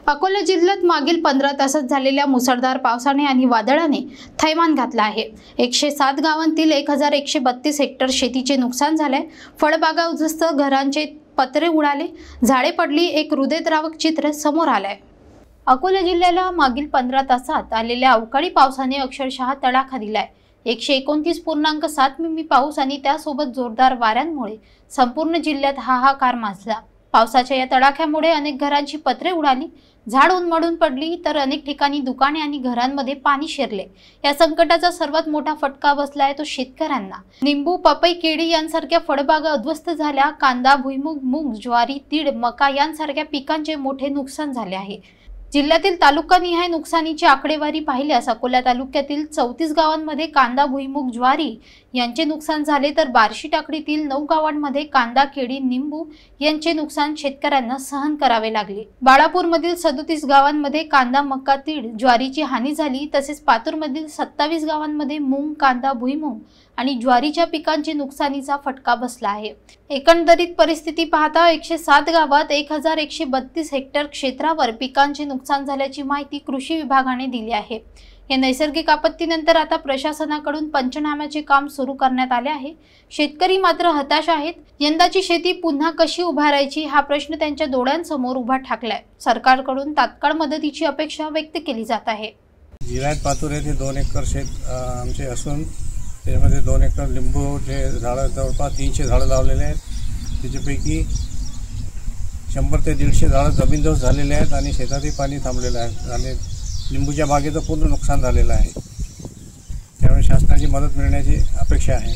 अकोला जिल्ह्यात मागील 15 तासात झालेल्या मुसळधार पावसाने आणि वादळाने थैमान घातला आहे। 107 गावांतील 1132 हेक्टर शेतीचे नुकसान झाले। फळबागा उद्ध्वस्त, घरांचे पत्रे उडाले, झाडे पडली, एक हृदयद्रावक चित्र समोर आलंय। अकोला जिल्ह्याला मागील 15 तासात आलेल्या अवकाळी पावसाने अक्षरशः तडाखा दिलाय। 129.7 मिमी पाऊस आणि त्यासोबत जोरदार वाऱ्यांमुळे संपूर्ण जिल्ह्यात हाहाकार माजला। पावसाच्या या तडाख्यामुळे अनेक घरांची पत्रे उडाली, झाड उन्मळून पडली, तर अनेक ठिकाणी दुकाने आणि घरांमध्ये पाणी शिरले। या संकटाचा सर्वात मोठा फटका बसलाय तो शेतकऱ्यांना। निंबू, पपई, केळी यांसारख्या फळबागा उद्ध्वस्त झाल्या। कांदा, भुईमूग, मूग, ज्वारी, तीळ, मका यांसारख्या पिकांचे मोठे नुकसान झाले आहे। जिल्ह्यातील तालुकानिहाय नुकसानीची आकडेवारी पाहिल्यास अकोला तालुक्यातील 34 गावांमध्ये कांदा, भुईमूग, ज्वारी यांचे नुकसान झाले, तर बार्शी टाकडीतील 9 गावांमध्ये कांदा, केळी, निंबू यांचे नुकसान शेतकऱ्यांना सहन करावे लागले। बाळापूरमधील 37 गावांमध्ये कांदा, मका, तीळ, ज्वारीची हानी झाली, तसेच पातूरमधील 27 गावांमध्ये मूग, कांदा, भुईमूग आणि ज्वारीच्या पिकांचे नुकसानीचा फटका बसला आहे। एकंदरीत परिस्थिती पाहता 107 गावात 1132 हेक्टर क्षेत्रावर पिकांचे नुकसान झाल्याची माहिती कृषी विभागाने दिली आहे। या नैसर्गिक आपत्तीनंतर आता प्रशासनाकडून पंचनाम्याचे काम सुरू करण्यात आले आहे। शेतकरी मात्र हताश आहेत। यंदाची शेती पुन्हा कशी उभारायची हा प्रश्न त्यांच्या डोळ्यांसमोर उभा ठाकलाय। सरकारकडून तात्काळ मदतीची अपेक्षा व्यक्त केली जात आहे। जिल्ह्यात पातूर येथे 2 एकर शेत आमचे असून त्यामध्ये 2 एकर लिंबूचे झाडं, जवळपास 300 झाडं लावलेले आहेत। त्याच्यापैकी 100 ते 150 झाडं जमीनदोस्त झालेले आहेत आणि शेतातही पाणी थांबलेलं आहे आणि लिंबूच्या बागेचं पूर्ण नुकसान झालेलं आहे। त्यामुळे शासनाची मदत मिळण्याची अपेक्षा आहे।